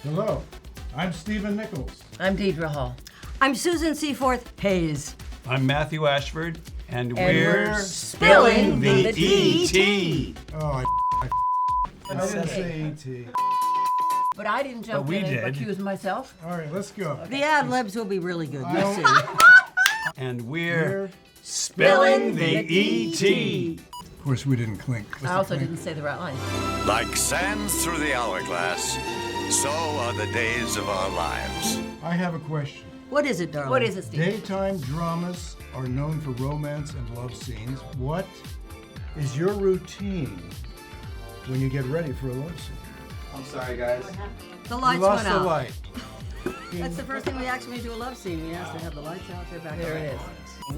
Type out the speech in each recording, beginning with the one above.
Hello, I'm Stephen Nichols. I'm Deidre Hall. I'm Susan Seaforth Hayes. I'm Matthew Ashford, and we're spilling the E.T. Oh, I didn't say E.T. But I didn't jump we in and did. accuse myself. All right, let's go. The ad libs will be really good. You'll see. And We're- we're spilling the E.T. Of course, we didn't clink. I also didn't say the right line. Like sands through the hourglass, so are the days of our lives. I have a question. What is it, darling? What is it, Steve? Daytime dramas are known for romance and love scenes. What is your routine when you get ready for a love scene? I'm sorry, guys. The lights You lost went the out. light. That's the first thing we asked when we do a love scene. We asked to have the lights out there back There on. it is.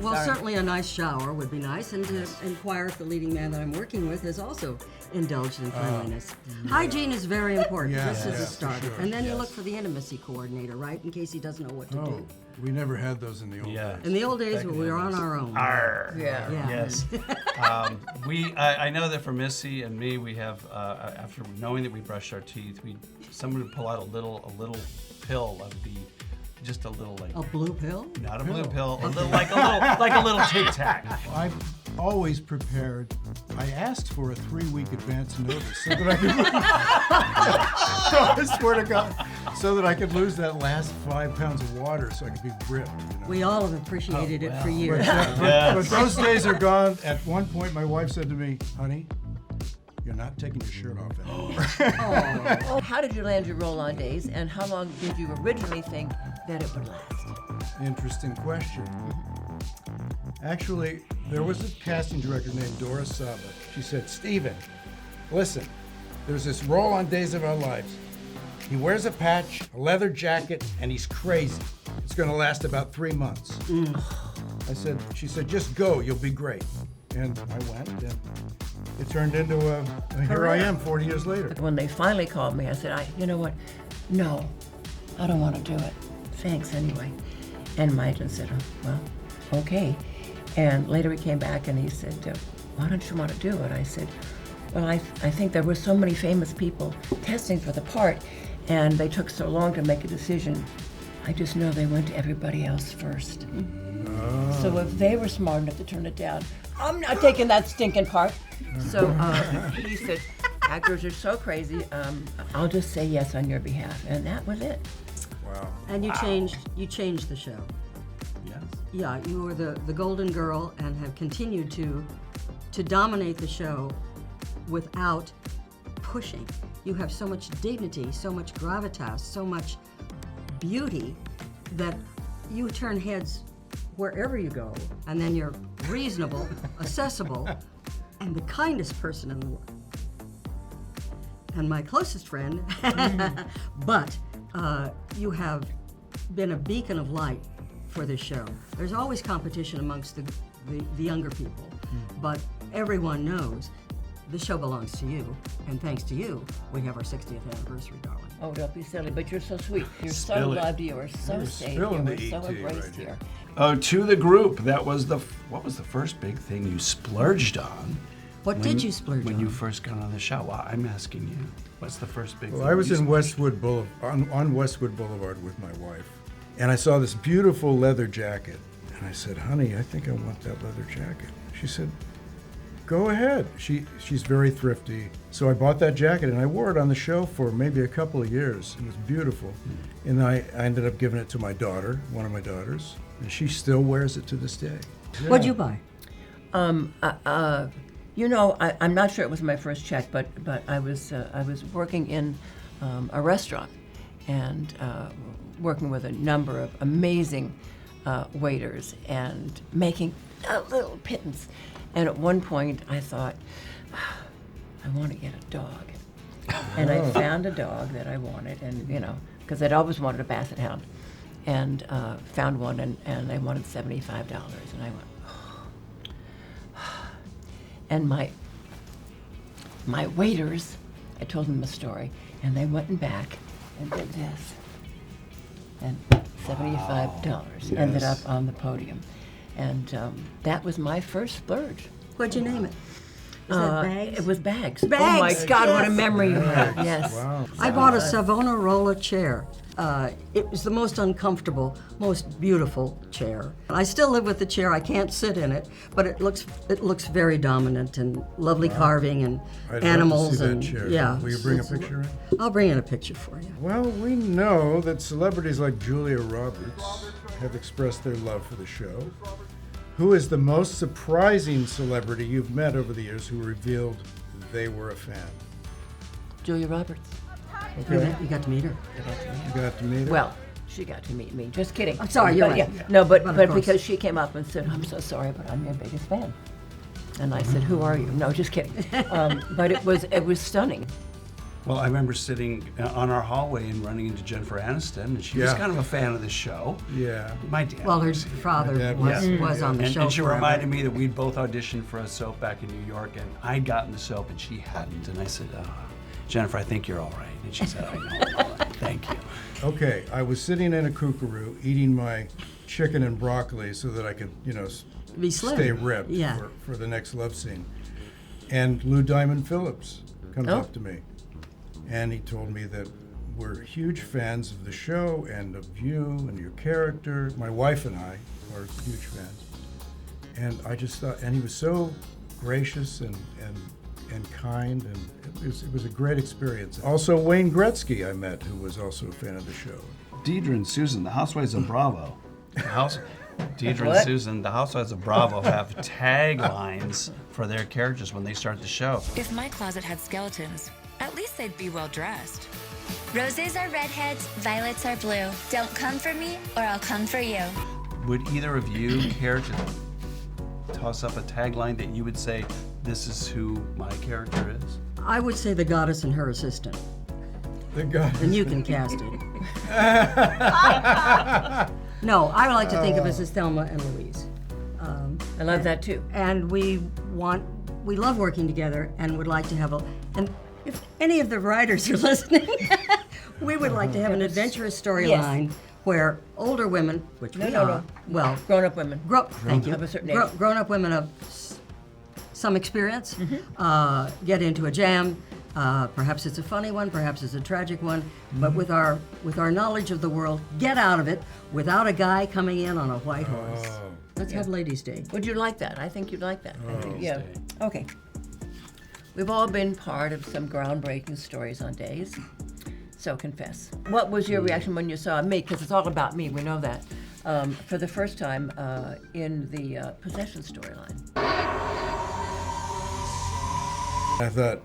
Well, Sorry. certainly a nice shower would be nice, and to inquire if the leading man that I'm working with is also indulged in cleanliness. Hygiene is very important. Yes, This is a yes, for starter. sure. And then you look for the intimacy coordinator, right, in case he doesn't know what to Oh, do. we never had those in the old Yeah. days. In the old days, when we were on our own. Yeah. Yeah. Yes. I know that for Missy and me, we have after knowing that we brush our teeth, someone would pull out a little pill of just a little like A blue pill? not a blue pill, like a little Tic Tac. I've always prepared. I asked for a 3-week advance notice so that I could. I swear to God, so that I could lose that last 5 pounds of water, so I could be ripped. You know? We all have appreciated it for But, years. but those days are gone. At one point, my wife said to me, "Honey, you're not taking your shirt off anymore." Oh, how did you land your roll-on days, and how long did you originally think that it would last? Interesting question. Actually, there was a casting director named Dora Saba. She said, "Stephen, listen, there's this role on Days of Our Lives. He wears a patch, a leather jacket, and he's crazy. It's going to last about 3 months." She said, "Just go, you'll be great." And I went, and it turned into here I am 40 years later. When they finally called me, I said, you know what? No, I don't want to do it. Thanks anyway. And my agent said, well, okay. And later he came back and he said, why don't you want to do it? I said, well, I think there were so many famous people testing for the part, and they took so long to make a decision. I just know they went to everybody else first. So if they were smart enough to turn it down, I'm not taking that stinking part. So he said, actors are so crazy, I'll just say yes on your behalf. And that was it. Wow. And you changed the show. Yes. Yeah, you were the golden girl and have continued to dominate the show without pushing. You have so much dignity, so much gravitas, so much beauty that you turn heads wherever you go, and then you're reasonable, accessible, and the kindest person in the world. And my closest friend, but you have been a beacon of light for this show. There's always competition amongst the younger people, but everyone knows the show belongs to you, and thanks to you, we have our 60th anniversary, darling. Oh, don't be silly, but you're so sweet. You're so Spill it. loved. You are so You're safe. spilling You the are so ET embraced right here. Oh, to the group. What was the first big thing you splurged on? What did you splurge when on? you first got on the show? Well, I'm asking you. What's the first big thing? Well, I was you in splurged- Westwood Boulevard, on Westwood Boulevard with my wife, and I saw this beautiful leather jacket, and I said, "Honey, I think I want that leather jacket." She said, "Go ahead." She's very thrifty, so I bought that jacket, and I wore it on the show for maybe a couple of years. It was beautiful, and I ended up giving it to my daughter, one of my daughters, and she still wears it to this day. What'd you buy? You know, I'm not sure it was my first check, but I was working in a restaurant and working with a number of amazing waiters and making a little pittance. And at one point, I thought, I want to get a dog. And I found a dog that I wanted, and because I'd always wanted a basset hound, and found one, and I wanted $75, and I went. And my waiters, I told them the story, and they went back and did this. And $75 ended up on the podium. And that was my first splurge. What'd you name it? Is that bags? It was bags. Oh Bags, my God, what a yes. memory you have. Yes. Wow. I bought a Savonarola chair. It was the most uncomfortable, most beautiful chair. I still live with the chair. I can't sit in it, but it looks very dominant and lovely carving and I'd animals love to see that and chair. yeah. Will you bring a picture in? I'll bring in a picture for you. Well, we know that celebrities like Julia Roberts have expressed their love for the show. Who is the most surprising celebrity you've met over the years who revealed they were a fan? Julia Roberts. Okay. You got to meet her. You got to meet her? Well, she got to meet me. Just kidding. I'm sorry, you're But, right. yeah. No, but But of course. because she came up and said, "I'm so sorry, but I'm your biggest fan." And I said, "Who are you?" No, just kidding. But it was stunning. Well, I remember sitting on our hallway and running into Jennifer Aniston, and she was Yeah. kind of a fan of the show. Yeah. My dad. Well, her was. father dad was on the show. And she forever. reminded me that we'd both auditioned for a soap back in New York, and I'd gotten the soap and she hadn't. And I said, Jennifer, I think you're all right. And she said, I know, I'm all right. Thank you. Okay, I was sitting in a kookaroo eating my chicken and broccoli so that I could, Be slim. stay ripped Yeah. for the next love scene. And Lou Diamond Phillips comes Oh. up to me, and he told me that we're huge fans of the show and of you and your character. My wife and I are huge fans. And I just thought, and he was so gracious and kind, and it was a great experience. Also, Wayne Gretzky I met, who was also a fan of the show. Deidre and Susan, the Housewives of Bravo. Deidre and What? Susan, the Housewives of Bravo, have taglines for their characters when they start the show. If my closet had skeletons, at least they'd be well dressed. Roses are redheads, violets are blue. Don't come for me, or I'll come for you. Would either of you care to toss up a tagline that you would say, this is who my character is? I would say the goddess and her assistant, The guy. and you can cast it. No, I like to think of us as Thelma and Louise. I love that too. And we love working together and would like to have and if any of the writers are listening, we would like to have an adventurous storyline where older women, which we are, well, Grown-up women. thank you, Of a certain age. grown-up women of some experience, get into a jam. Perhaps it's a funny one, perhaps it's a tragic one, but with our knowledge of the world, get out of it without a guy coming in on a white horse. Let's have Ladies' Day. Would you like that? I think you'd like that. I think, yeah. Day. Okay. We've all been part of some groundbreaking stories on days. So confess. What was your reaction when you saw me? Because it's all about me, we know that. For the first time in the possession storyline. I thought,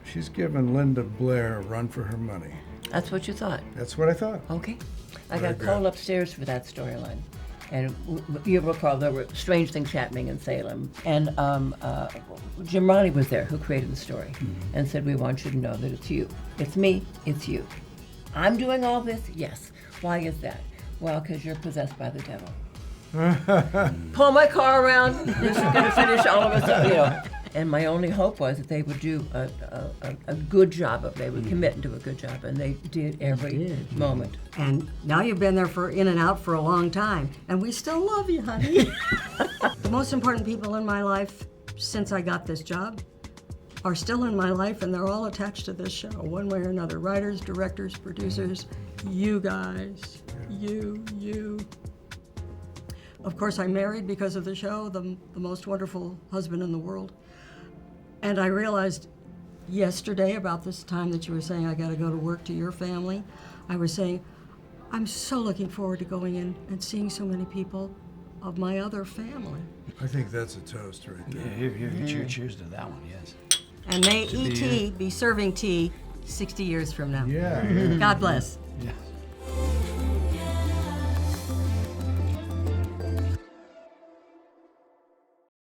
she's giving Linda Blair a run for her money. That's what you thought. That's what I thought. Okay. I Very got good. called upstairs for that storyline. And you recall there were strange things happening in Salem. And Jim Ronnie was there, who created the story, and said, we want you to know that it's you. It's me, it's you. I'm doing all this? Yes. Why is that? Well, because you're possessed by the devil. Pull my car around. This is going to finish all of us, And my only hope was that they would do a good job of it. They would commit to a good job, and they did every moment. And now you've been there in and out for a long time, and we still love you, honey. The most important people in my life since I got this job are still in my life, and they're all attached to this show, one way or another. Writers, directors, producers, you guys, you. Of course, I'm married because of the show, the most wonderful husband in the world. And I realized yesterday, about this time that you were saying I got to go to work to your family, I was saying, I'm so looking forward to going in and seeing so many people of my other family. I think that's a toast right there. Here, cheers to that one, yes. And may E.T. be serving tea 60 years from now. Yeah. God bless. Yes.